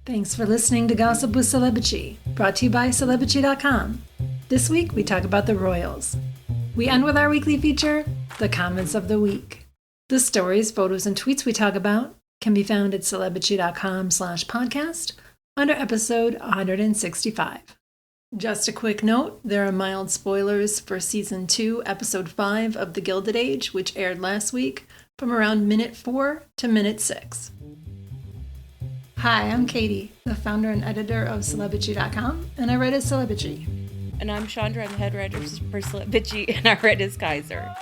Thanks for listening to Gossip with Celebrity, brought to you by Celebrity.com. This week we talk about the royals. We end with our weekly feature, The Comments of the Week. The stories, photos, and tweets we talk about can be found at Celebrity.com/podcast under episode 165. Just a quick note, there are mild spoilers for Season 2, Episode 5 of The Gilded Age, which aired last week, from around minute 4 to minute 6. Hi, I'm Katie, the founder and editor of Celebrity.com, and I write as Celebrity. And I'm Chandra, I'm the head writer for Celebrity, and I write as Kaiser.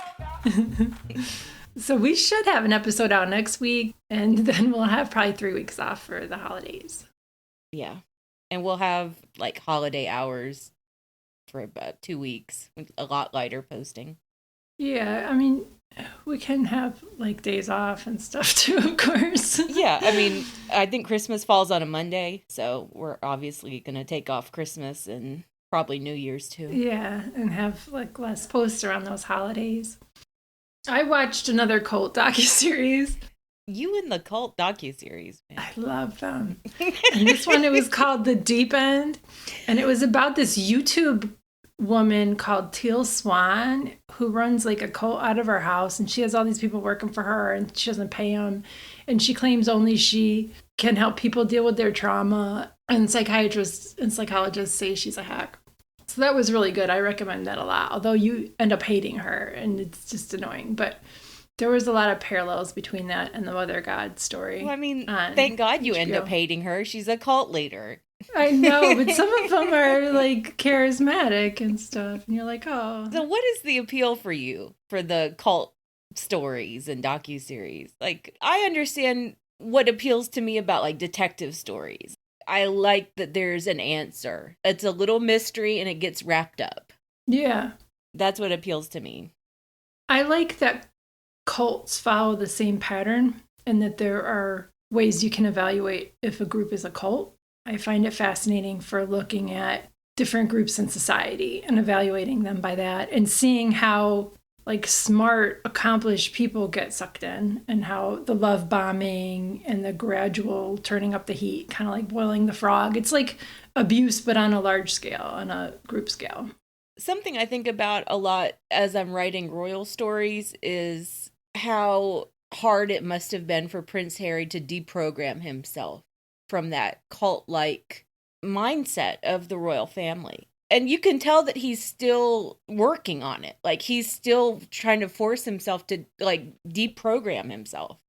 So we should have an episode out next week, and then we'll have probably 3 weeks off for the holidays. Yeah. And we'll have like holiday hours for about 2 weeks, with a lot lighter posting. Yeah, I mean, we can have like days off and stuff too, of course. Yeah, I mean, I think Christmas falls on a Monday, so we're obviously going to take off Christmas and probably New Year's too. Yeah, and have like less posts around those holidays. I watched another cult docuseries. You and the cult docuseries, man. I love them. And this one, it was called The Deep End. And it was about this YouTube woman called Teal Swan who runs like a cult out of her house. And she has all these people working for her and she doesn't pay them. And she claims only she can help people deal with their trauma. And psychiatrists and psychologists say she's a hack. So that was really good. I recommend that a lot. Although you end up hating her and it's just annoying. But there was a lot of parallels between that and the Mother God story. Well, I mean, thank God you end up hating her. She's a cult leader. I know, but some of them are like charismatic and stuff. And you're like, oh. So what is the appeal for you for the cult stories and docuseries? Like, I understand what appeals to me about like detective stories. I like that there's an answer. It's a little mystery and it gets wrapped up. Yeah. That's what appeals to me. I like that cults follow the same pattern and that there are ways you can evaluate if a group is a cult. I find it fascinating for looking at different groups in society and evaluating them by that and seeing how like smart, accomplished people get sucked in and how the love bombing and the gradual turning up the heat, kind of like boiling the frog. It's like abuse, but on a large scale, on a group scale. Something I think about a lot as I'm writing royal stories is how hard it must have been for Prince Harry to deprogram himself from that cult-like mindset of the royal family. And you can tell that he's still working on it. Like, he's still trying to force himself to, like, deprogram himself.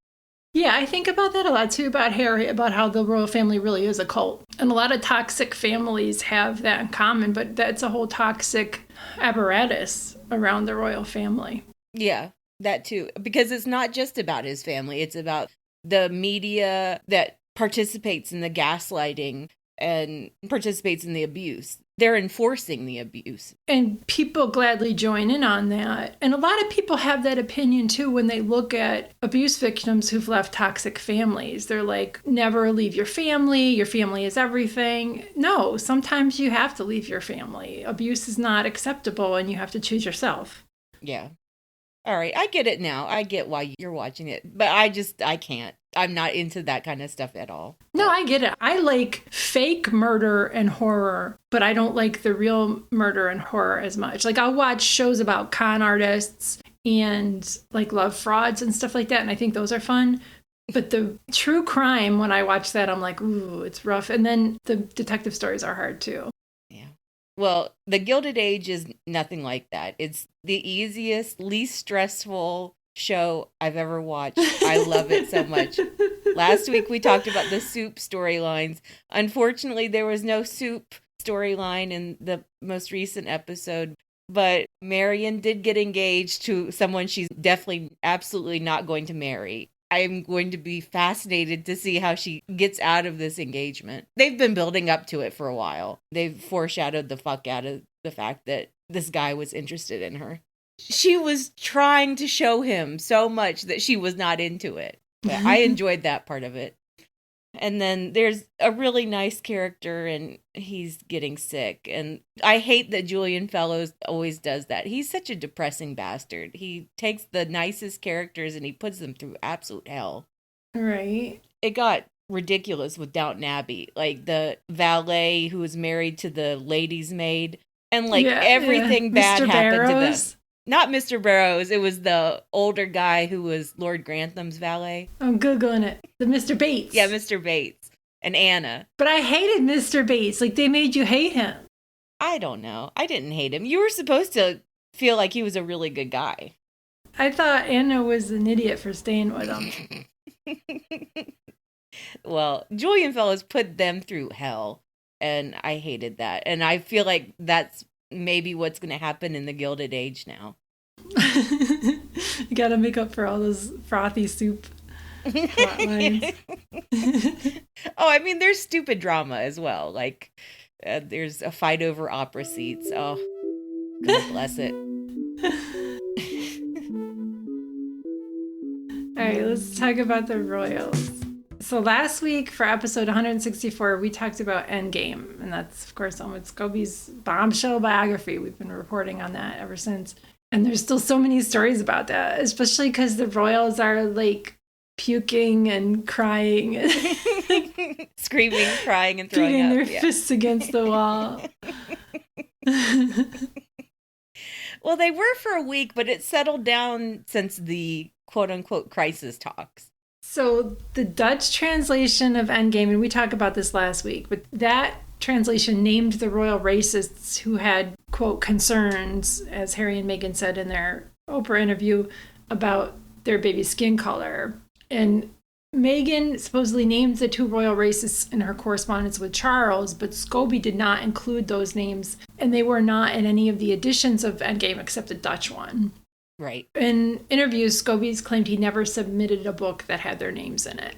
Yeah, I think about that a lot, too, about Harry, about how the royal family really is a cult. And a lot of toxic families have that in common, but that's a whole toxic apparatus around the royal family. Yeah, that too. Because it's not just about his family. It's about the media that participates in the gaslighting and participates in the abuse. They're enforcing the abuse. And people gladly join in on that. And a lot of people have that opinion too when they look at abuse victims who've left toxic families. They're like, never leave your family is everything. No, sometimes you have to leave your family. Abuse is not acceptable and you have to choose yourself. Yeah. All right, I get it now. I get why you're watching it. But I can't. I'm not into that kind of stuff at all. No, I get it. I like fake murder and horror, but I don't like the real murder and horror as much. Like, I'll watch shows about con artists and like love frauds and stuff like that, and I think those are fun. But the true crime, when I watch that, I'm like, ooh, it's rough. And then the detective stories are hard too. Yeah. Well, The Gilded Age is nothing like that. It's the easiest, least stressful show I've ever watched. I love it so much. Last week we talked about the soup storylines. Unfortunately, there was no soup storyline in the most recent episode, but Marian did get engaged to someone she's definitely absolutely not going to marry. I'm going to be fascinated to see how she gets out of this engagement. They've been building up to it for a while. They've foreshadowed the fuck out of the fact that this guy was interested in her. She was trying to show him so much that she was not into it. But I enjoyed that part of it. And then there's a really nice character and he's getting sick. And I hate that Julian Fellows always does that. He's such a depressing bastard. He takes the nicest characters and he puts them through absolute hell. Right. It got ridiculous with Downton Abbey. Like the valet who was married to the lady's maid, and like everything bad Mr. happened to them. Barrows? Not Mr. Barrows. It was the older guy who was Lord Grantham's valet. I'm Googling it. The Mr. Bates. Yeah, Mr. Bates and Anna. But I hated Mr. Bates. Like, they made you hate him. I don't know. I didn't hate him. You were supposed to feel like he was a really good guy. I thought Anna was an idiot for staying with him. Well, Julian Fellows put them through hell, and I hated that. And I feel like that's maybe what's going to happen in the Gilded Age now. You gotta make up for all those frothy soup plot lines. Oh, I mean, there's stupid drama as well. Like, there's a fight over opera seats. Oh, God bless it. All right, let's talk about the royals. So last week for episode 164, we talked about Endgame. And that's, of course, Omid Scobie's bombshell biography. We've been reporting on that ever since. And there's still so many stories about that, especially because the royals are like puking and crying. Screaming, crying, and throwing beating up. their fists against the wall. Well, they were for a week, but it settled down since the quote-unquote crisis talks. So the Dutch translation of Endgame, and we talked about this last week, but that translation named the royal racists who had, quote, concerns, as Harry and Meghan said in their Oprah interview, about their baby's skin color. And Meghan supposedly named the two royal racists in her correspondence with Charles, but Scobie did not include those names, and they were not in any of the editions of Endgame except the Dutch one. Right. In interviews, Scobie's claimed he never submitted a book that had their names in it.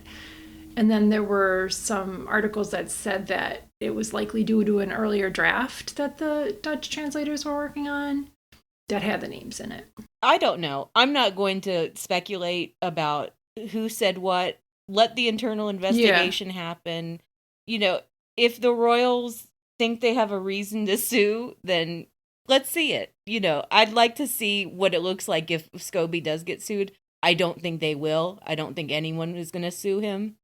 And then there were some articles that said that it was likely due to an earlier draft that the Dutch translators were working on that had the names in it. I don't know. I'm not going to speculate about who said what. Let the internal investigation happen. You know, if the royals think they have a reason to sue, then let's see it. You know, I'd like to see what it looks like if Scobie does get sued. I don't think they will. I don't think anyone is going to sue him.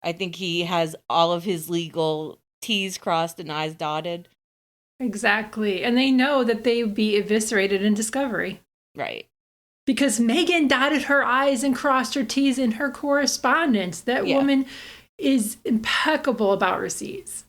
I think he has all of his legal T's crossed and I's dotted. Exactly. And they know that they would be eviscerated in discovery. Right. Because Meghan dotted her I's and crossed her T's in her correspondence. That woman is impeccable about receipts.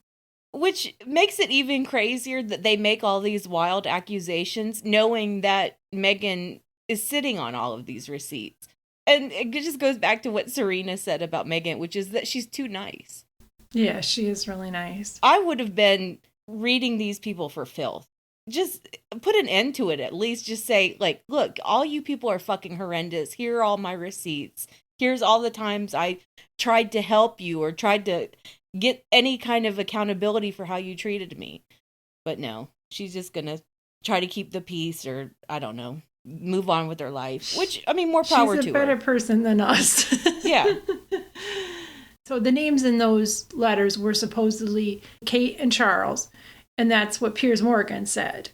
Which makes it even crazier that they make all these wild accusations knowing that Meghan is sitting on all of these receipts. And it just goes back to what Serena said about Meghan, which is that she's too nice. Yeah, she is really nice. I would have been reading these people for filth. Just put an end to it at least. Just say, like, look, all you people are fucking horrendous. Here are all my receipts. Here's all the times I tried to help you or tried to get any kind of accountability for how you treated me. But no, she's just going to try to keep the peace or, I don't know, move on with her life. Which, I mean, more power to her. She's a better person than us. Yeah. So the names in those letters were supposedly Kate and Charles. And that's what Piers Morgan said.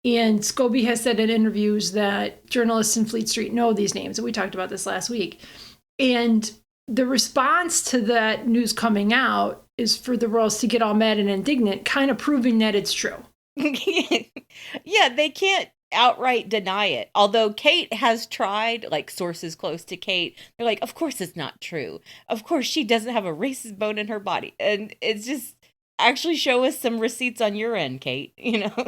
And Scobie has said in interviews that journalists in Fleet Street know these names. And we talked about this last week. And the response to that news coming out is for the royals to get all mad and indignant, kind of proving that it's true. Yeah, they can't outright deny it. Although Kate has tried, like sources close to Kate, they're like, of course it's not true. Of course she doesn't have a racist bone in her body. And it's just, actually show us some receipts on your end, Kate, you know,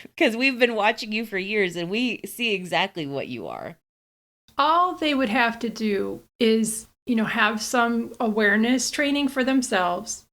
because we've been watching you for years and we see exactly what you are. All they would have to do is, you know, have some awareness training for themselves.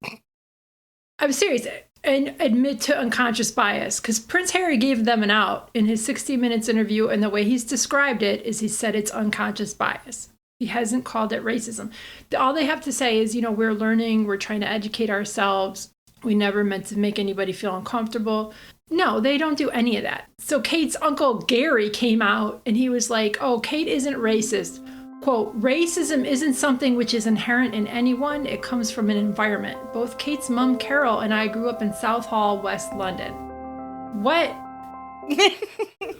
I'm serious. And admit to unconscious bias, because Prince Harry gave them an out in his 60 Minutes interview, and the way he's described it is he said it's unconscious bias. He hasn't called it racism. All they have to say is, you know, we're learning, we're trying to educate ourselves. We never meant to make anybody feel uncomfortable. No, they don't do any of that. So Kate's uncle Gary came out and he was like, oh, Kate isn't racist. Quote, racism isn't something which is inherent in anyone. It comes from an environment. Both Kate's mom, Carol, and I grew up in Southall, West London. What?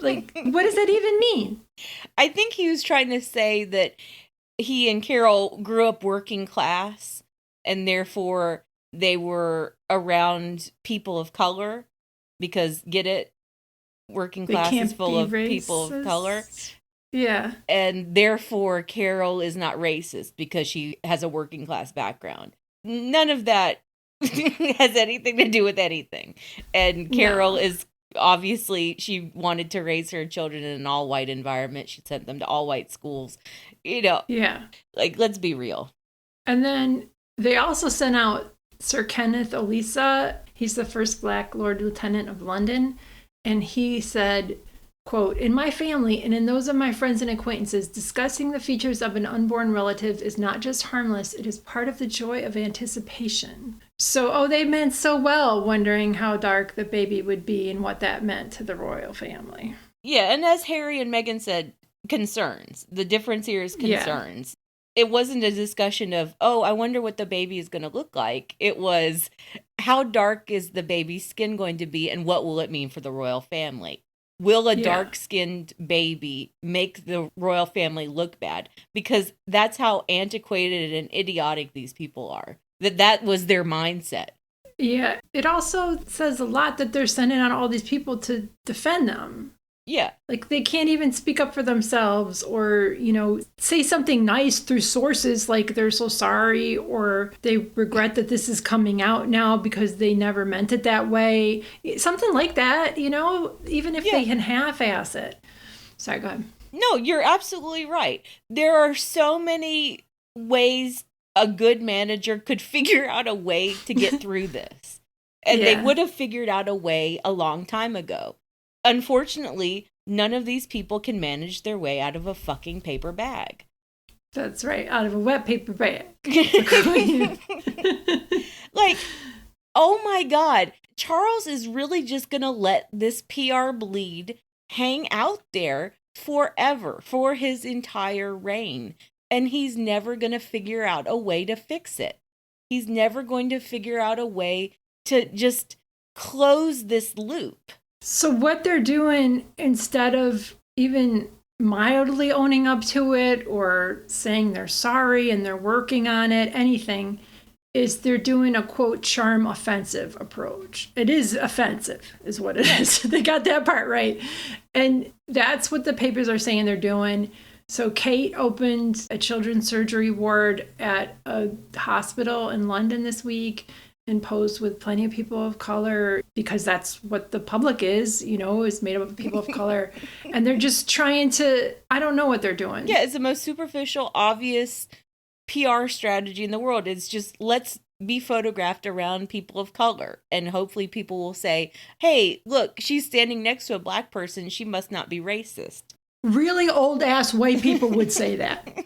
Like, what does that even mean? I think he was trying to say that he and Carol grew up working class and therefore they were around people of color because, get it? Working class is full of people of color. Yeah. And therefore Carol is not racist because she has a working class background. None of that has anything to do with anything. And Carol is obviously, she wanted to raise her children in an all-white environment. She sent them to all-white schools. Yeah. Like, let's be real. And then they also sent out Sir Kenneth Olisa. He's the first Black Lord Lieutenant of London. And he said, quote, "In my family and in those of my friends and acquaintances, discussing the features of an unborn relative is not just harmless, it is part of the joy of anticipation." So, they meant so well, wondering how dark the baby would be and what that meant to the royal family. Yeah, and as Harry and Meghan said, concerns. The difference here is concerns. It wasn't a discussion of, I wonder what the baby is going to look like. It was, how dark is the baby's skin going to be and what will it mean for the royal family? Will a dark-skinned baby make the royal family look bad? Because that's how antiquated and idiotic these people are. That was their mindset. Yeah. It also says a lot that they're sending out all these people to defend them. Yeah. Like, they can't even speak up for themselves or, say something nice through sources like they're so sorry or they regret that this is coming out now because they never meant it that way. Something like that, even if they can half-ass it. Sorry, go ahead. No, you're absolutely right. There are so many ways a good manager could figure out a way to get through this. And they would have figured out a way a long time ago. Unfortunately, none of these people can manage their way out of a fucking paper bag. That's right, out of a wet paper bag. Like, oh my God, Charles is really just going to let this PR bleed hang out there forever, for his entire reign. And he's never going to figure out a way to fix it. He's never going to figure out a way to just close this loop. So what they're doing, instead of even mildly owning up to it or saying they're sorry and they're working on it, anything, is they're doing a, quote, charm offensive approach. It is offensive, is what it is. They got that part right. And that's what the papers are saying they're doing. So Kate opened a children's surgery ward at a hospital in London this week and posed with plenty of people of color because that's what the public is made up of people of color. And they're just trying to, I don't know what they're doing. Yeah, it's the most superficial, obvious PR strategy in the world. It's just, let's be photographed around people of color. And hopefully people will say, hey, look, she's standing next to a Black person. She must not be racist. Really old ass white people would say that.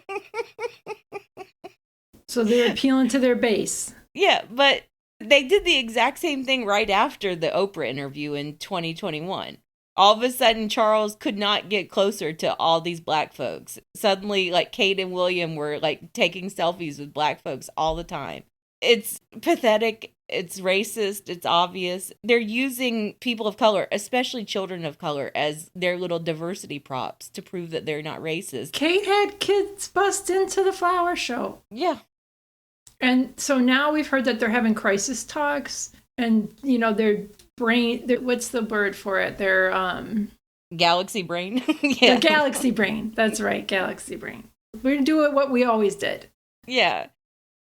So they're appealing to their base. Yeah, but they did the exact same thing right after the Oprah interview in 2021. All of a sudden, Charles could not get closer to all these Black folks. Suddenly, like, Kate and William were, like, taking selfies with Black folks all the time. It's pathetic. It's racist. It's obvious. They're using people of color, especially children of color, as their little diversity props to prove that they're not racist. Kate had kids bust into the flower show. Yeah. And so now we've heard that they're having crisis talks and, their brain, what's the word for it? Their, Galaxy brain. Yeah. The galaxy brain. That's right. Galaxy brain. We're going to do it what we always did. Yeah.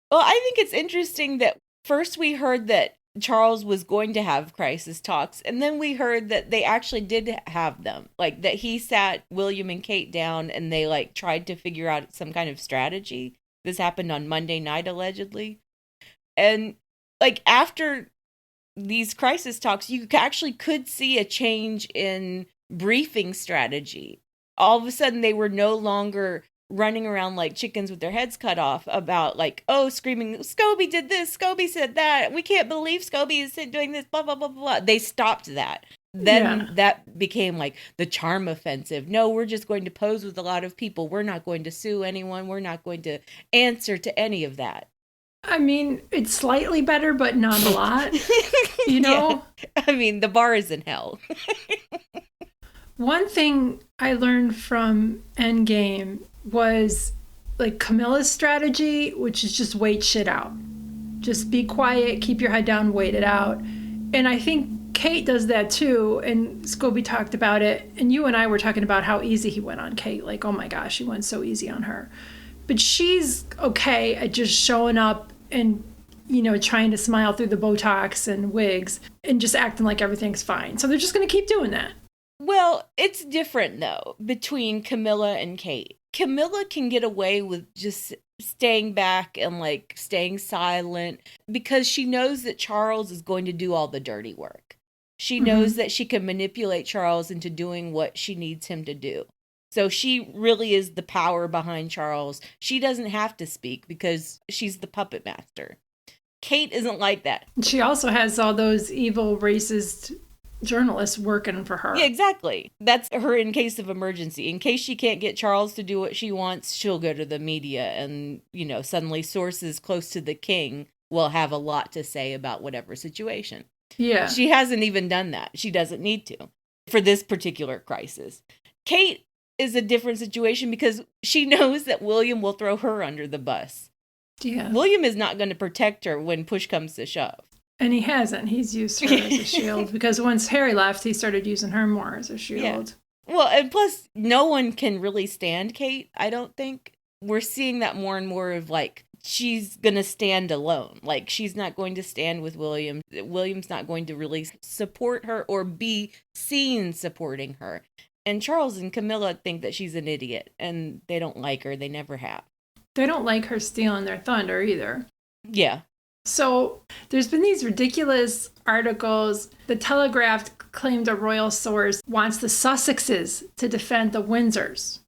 Well, I think it's interesting that first we heard that Charles was going to have crisis talks, and then we heard that they actually did have them. Like, that he sat William and Kate down and they, like, tried to figure out some kind of strategy. This happened on Monday night, allegedly. And, like, after these crisis talks, you actually could see a change in briefing strategy. All of a sudden, they were no longer running around like chickens with their heads cut off about, like, screaming, Scobie did this, Scobie said that, we can't believe Scobie is doing this, blah, blah, blah, blah. They stopped that. Then that became like the charm offensive. No, we're just going to pose with a lot of people. We're not going to sue anyone. We're not going to answer to any of that. I mean, it's slightly better, but not a lot, Yeah. I mean, the bar is in hell. One thing I learned from Endgame was, like, Camilla's strategy, which is just wait shit out. Just be quiet, keep your head down, wait it out. And I think Kate does that too. And Scobie talked about it. And you and I were talking about how easy he went on Kate. Like, oh my gosh, he went so easy on her. But she's okay at just showing up and, trying to smile through the Botox and wigs and just acting like everything's fine. So they're just going to keep doing that. Well, it's different, though, between Camilla and Kate. Camilla can get away with just staying back and, staying silent because she knows that Charles is going to do all the dirty work. She knows that she can manipulate Charles into doing what she needs him to do. So she really is the power behind Charles. She doesn't have to speak because she's the puppet master. Kate isn't like that. She also has all those evil, racist journalists working for her. Yeah, exactly. That's her in case of emergency. In case she can't get Charles to do what she wants, she'll go to the media and, suddenly sources close to the king will have a lot to say about whatever situation. Yeah. She hasn't even done that. She doesn't need to for this particular crisis. Kate is a different situation because she knows that William will throw her under the bus. Yeah. William is not going to protect her when push comes to shove. And he hasn't. He's used her as a shield because once Harry left, he started using her more as a shield. Yeah. Well, and plus, no one can really stand Kate, I don't think. We're seeing that more and more of she's going to stand alone. She's not going to stand with William. William's not going to really support her or be seen supporting her. And Charles and Camilla think that she's an idiot and they don't like her. They never have. They don't like her stealing their thunder either. Yeah. So there's been these ridiculous articles. The Telegraph claimed a royal source wants the Sussexes to defend the Windsors.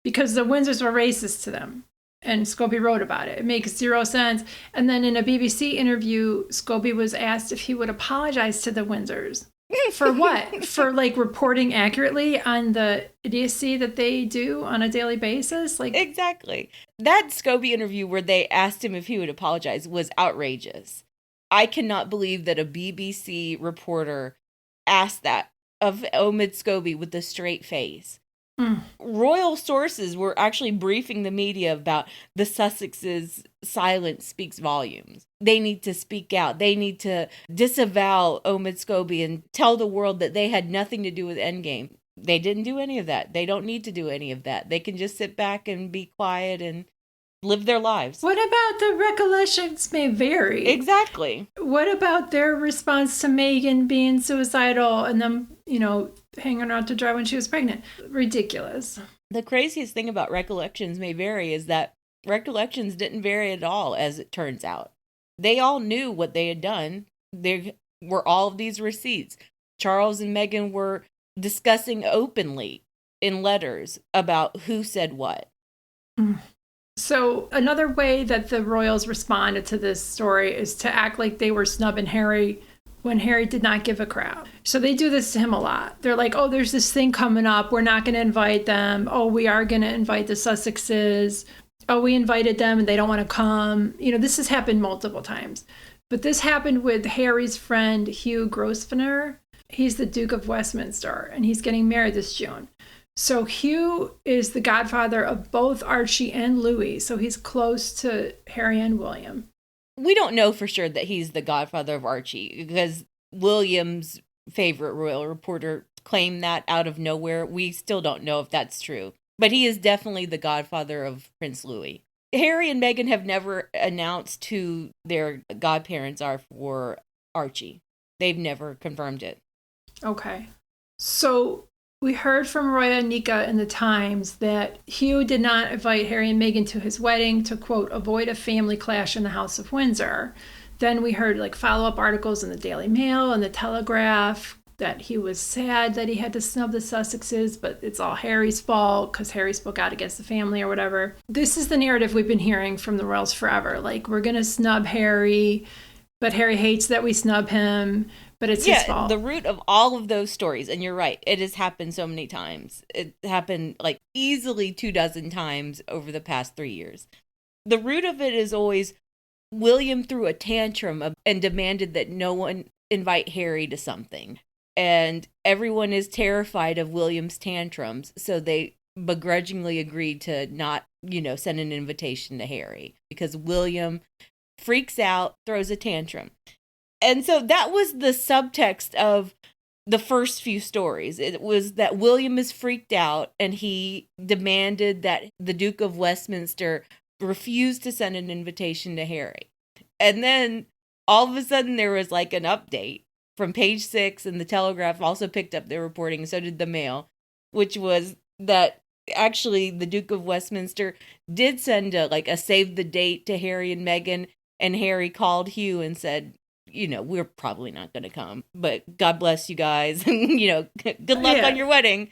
Because the Windsors were racist to them. And Scobie wrote about it. It makes zero sense. And then in a BBC interview, Scobie was asked if he would apologize to the Windsors. For what? For reporting accurately on the idiocy that they do on a daily basis? Exactly. That Scobie interview where they asked him if he would apologize was outrageous. I cannot believe that a BBC reporter asked that of Omid Scobie with a straight face. Royal sources were actually briefing the media about the Sussexes' silence speaks volumes. They need to speak out. They need to disavow Omid Scobie and tell the world that they had nothing to do with Endgame. They didn't do any of that. They don't need to do any of that. They can just sit back and be quiet and live their lives. What about the recollections may vary? Exactly. What about their response to Meghan being suicidal and them, hanging out to dry when she was pregnant? Ridiculous. The craziest thing about recollections may vary is that recollections didn't vary at all, as it turns out. They all knew what they had done. There were all of these receipts. Charles and Meghan were discussing openly in letters about who said what. So another way that the royals responded to this story is to act like they were snubbing Harry when Harry did not give a crap. So they do this to him a lot. They're like, oh, there's this thing coming up. We're not going to invite them. Oh, we are going to invite the Sussexes. Oh, we invited them and they don't want to come. This has happened multiple times. But this happened with Harry's friend, Hugh Grosvenor. He's the Duke of Westminster and he's getting married this June. So Hugh is the godfather of both Archie and Louis. So he's close to Harry and William. We don't know for sure that he's the godfather of Archie because William's favorite royal reporter claimed that out of nowhere. We still don't know if that's true. But he is definitely the godfather of Prince Louis. Harry and Meghan have never announced who their godparents are for Archie. They've never confirmed it. Okay. So we heard from Roya Nika in the Times that Hugh did not invite Harry and Meghan to his wedding to, quote, avoid a family clash in the House of Windsor. Then we heard follow-up articles in the Daily Mail and the Telegraph that he was sad that he had to snub the Sussexes, but it's all Harry's fault because Harry spoke out against the family or whatever. This is the narrative we've been hearing from the royals forever. We're going to snub Harry, but Harry hates that we snub him. But it's his fault. The root of all of those stories, and you're right, it has happened so many times. It happened easily 24 times over the past 3 years. The root of it is always William threw a tantrum and demanded that no one invite Harry to something. And everyone is terrified of William's tantrums, so they begrudgingly agreed to not, send an invitation to Harry because William freaks out, throws a tantrum. And so that was the subtext of the first few stories. It was that William is freaked out and he demanded that the Duke of Westminster refuse to send an invitation to Harry. And then all of a sudden there was like an update from Page 6, and the Telegraph also picked up their reporting, and so did the Mail, which was that actually the Duke of Westminster did send a save the date to Harry and Meghan, and Harry called Hugh and said, we're probably not going to come, but God bless you guys. And, good luck on your wedding.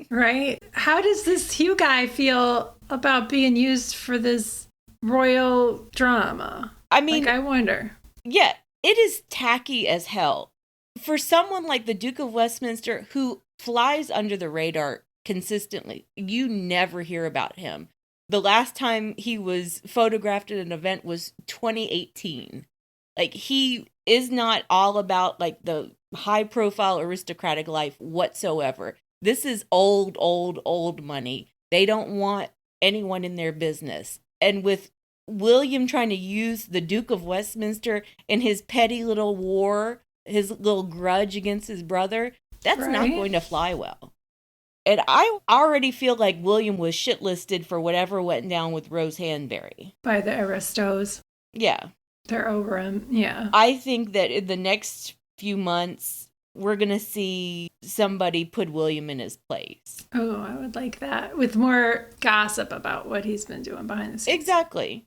Right. How does this Hugh guy feel about being used for this royal drama? I mean, I wonder. Yeah, it is tacky as hell. For someone like the Duke of Westminster, who flies under the radar consistently, you never hear about him. The last time he was photographed at an event was 2018. He is not all about the high profile aristocratic life whatsoever. This is old money. They don't want anyone in their business. And with William trying to use the Duke of Westminster in his petty little war, his little grudge against his brother, that's not going to fly well. And I already feel like William was shitlisted for whatever went down with Rose Hanbury. By the aristos. Yeah. They're over him, yeah. I think that in the next few months, we're going to see somebody put William in his place. Oh, I would like that. With more gossip about what he's been doing behind the scenes. Exactly.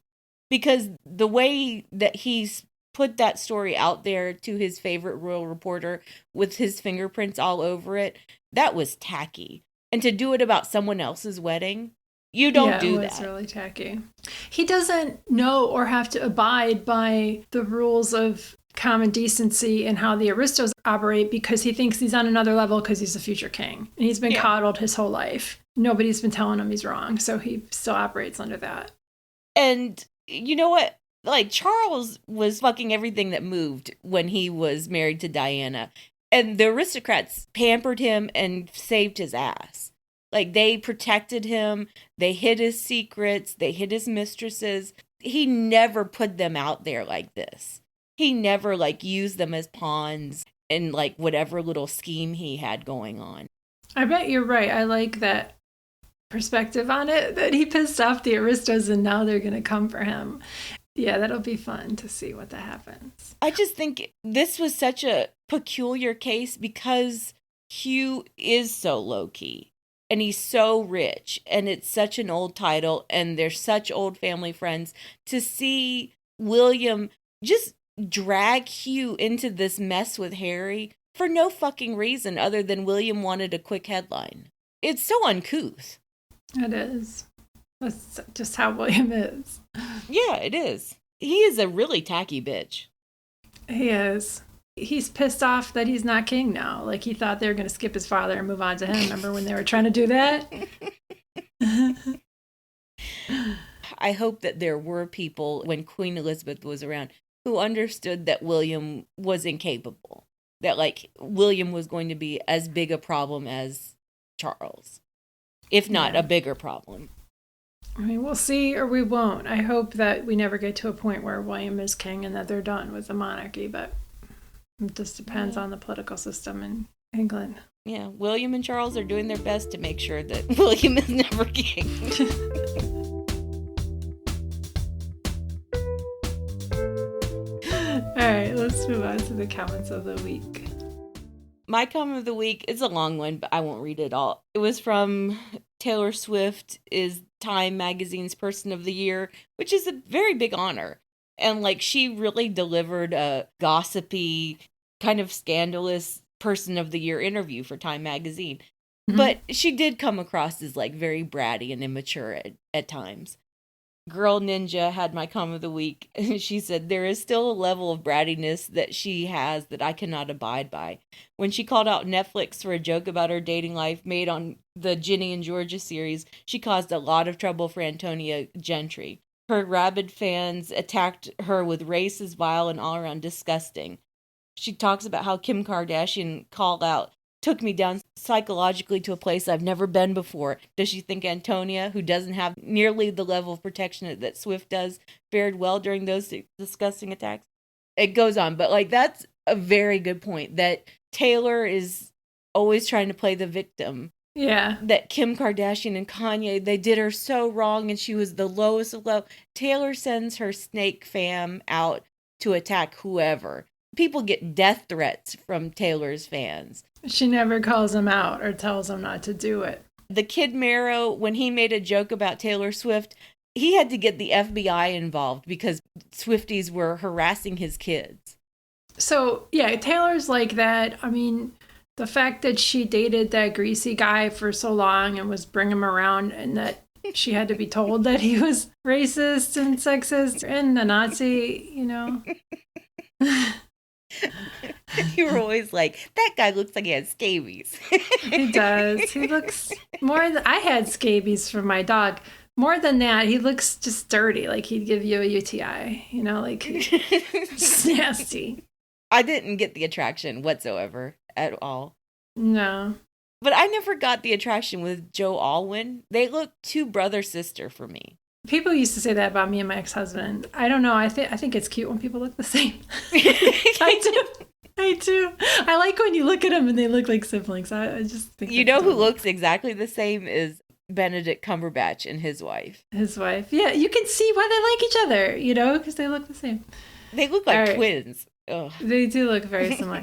Because the way that he's put that story out there to his favorite royal reporter with his fingerprints all over it, that was tacky. And to do it about someone else's wedding, you don't do that. Yeah, it was really tacky. He doesn't know or have to abide by the rules of common decency and how the aristos operate because he thinks he's on another level because he's a future king. And he's been coddled his whole life. Nobody's been telling him he's wrong, so he still operates under that. And you know what? Charles was fucking everything that moved when he was married to Diana. And the aristocrats pampered him and saved his ass. They protected him. They hid his secrets. They hid his mistresses. He never put them out there like this. He never used them as pawns in whatever little scheme he had going on. I bet you're right. I like that perspective on it, that he pissed off the aristos and now they're going to come for him. Yeah, that'll be fun to see what that happens. I just think this was such a peculiar case because Hugh is so low-key. And he's so rich, and it's such an old title, and they're such old family friends. To see William just drag Hugh into this mess with Harry for no fucking reason other than William wanted a quick headline. It's so uncouth. It is. That's just how William is. Yeah, it is. He is a really tacky bitch. He is. He's pissed off that he's not king now. He thought they were going to skip his father and move on to him. Remember when they were trying to do that? I hope that there were people when Queen Elizabeth was around who understood that William was incapable. That William was going to be as big a problem as Charles, if not a bigger problem. I mean, we'll see or we won't. I hope that we never get to a point where William is king and that they're done with the monarchy, but it just depends on the political system in England. Yeah, William and Charles are doing their best to make sure that William is never king. All right, let's move on to the comments of the week. My comment of the week is a long one, but I won't read it all. It was from Taylor Swift is Time Magazine's Person of the Year, which is a very big honor. And she really delivered a gossipy, kind of scandalous Person of the Year interview for Time Magazine. Mm-hmm. But she did come across as very bratty and immature at times. Girl Ninja had my comment of the week. She said, there is still a level of brattiness that she has that I cannot abide by. When she called out Netflix for a joke about her dating life made on the Ginny and Georgia series, she caused a lot of trouble for Antonia Gentry. Her rabid fans attacked her with race as vile and all around disgusting. She talks about how Kim Kardashian called out took me down psychologically to a place I've never been before. Does she think Antonia, who doesn't have nearly the level of protection that Swift does, fared well during those disgusting attacks? It goes on, but like that's a very good point, that Taylor is always trying to play the victim. Yeah. That Kim Kardashian and Kanye, they did her so wrong and she was the lowest of low. Taylor sends her snake fam out to attack whoever. People get death threats from Taylor's fans. She never calls them out or tells them not to do it. The Kid Mero, when he made a joke about Taylor Swift, he had to get the FBI involved because Swifties were harassing his kids. So, yeah, Taylor's like that. I mean, the fact that she dated that greasy guy for so long and was bringing him around, and that she had to be told that he was racist and sexist and a Nazi, you know. You were always like, that guy looks like he has scabies. He does. He looks more than I had scabies from my dog. More than that, he looks just dirty. Like he'd give you a UTI, you know, like just nasty. I didn't get the attraction whatsoever at all. No. But I never got the attraction with Joe Alwyn. They look too brother-sister for me. People used to say that about me and my ex-husband. I don't know. I think it's cute when people look the same. I do. I like when you look at them and they look like siblings. I just think you know who looks exactly the same is Benedict Cumberbatch and his wife. His wife. Yeah, you can see why they like each other, you know, because they look the same. They look like twins. Ugh. They do look very similar.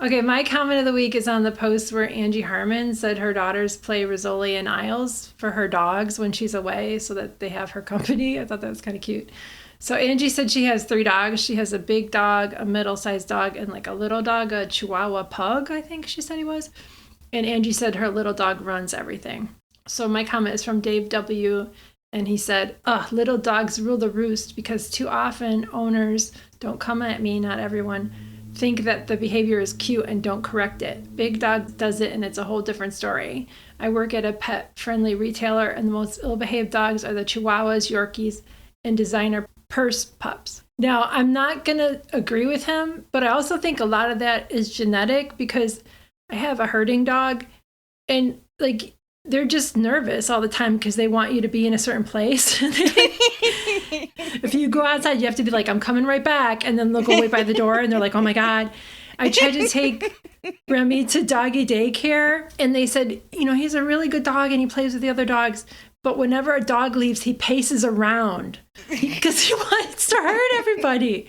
Okay, my comment of the week is on the post where Angie Harmon said her daughters play Rizzoli and Isles for her dogs when she's away so that they have her company. I thought that was kind of cute. So Angie said she has 3 dogs. She has a big dog, a middle-sized dog, and like a little dog, a Chihuahua pug, I think she said he was. And Angie said her little dog runs everything. So my comment is from Dave W., and he said, little dogs rule the roost because too often owners don't come at me, not everyone, think that the behavior is cute and don't correct it. Big Dog does it and it's a whole different story. I work at a pet-friendly retailer and the most ill-behaved dogs are the Chihuahuas, Yorkies, and designer purse pups. Now, I'm not going to agree with him, but I also think a lot of that is genetic because I have a herding dog and like they're just nervous all the time because they want you to be in a certain place. If you go outside, you have to be like, I'm coming right back. And then they'll go wait by the door and they're like, oh my God. I tried to take Remy to doggy daycare and they said, you know, he's a really good dog and he plays with the other dogs. But whenever a dog leaves, he paces around because he wants to hurt everybody.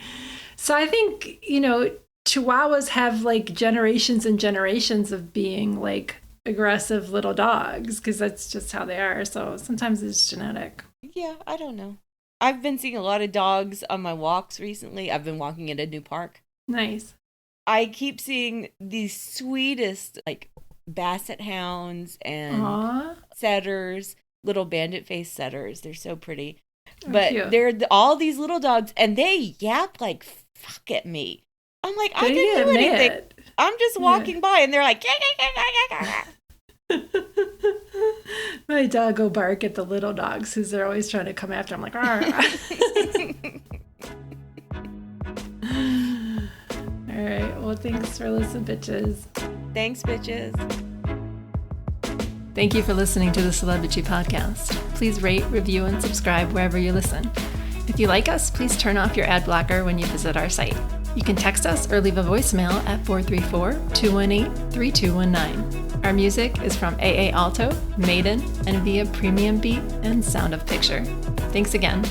So I think, you know, Chihuahuas have like generations and generations of being like aggressive little dogs because that's just how they are. So sometimes it's genetic. Yeah, I don't know. I've been seeing a lot of dogs on my walks recently. I've been walking at a new park. Nice. I keep seeing the sweetest like basset hounds and setters, little bandit face setters. They're so pretty. But they're all these little dogs and they yap like fuck at me. I'm like, I didn't do anything. I'm just walking by and they're like, my dog will bark at the little dogs because they're always trying to come after. I'm like, all right. Well, thanks for listening, bitches. Thanks, bitches. Thank you for listening to the Celebrity Podcast. Please rate, review, and subscribe wherever you listen. If you like us, please turn off your ad blocker when you visit our site. You can text us or leave a voicemail at 434-218-3219. Our music is from AA Alto, Maiden, and via Premium Beat and Sound of Picture. Thanks again.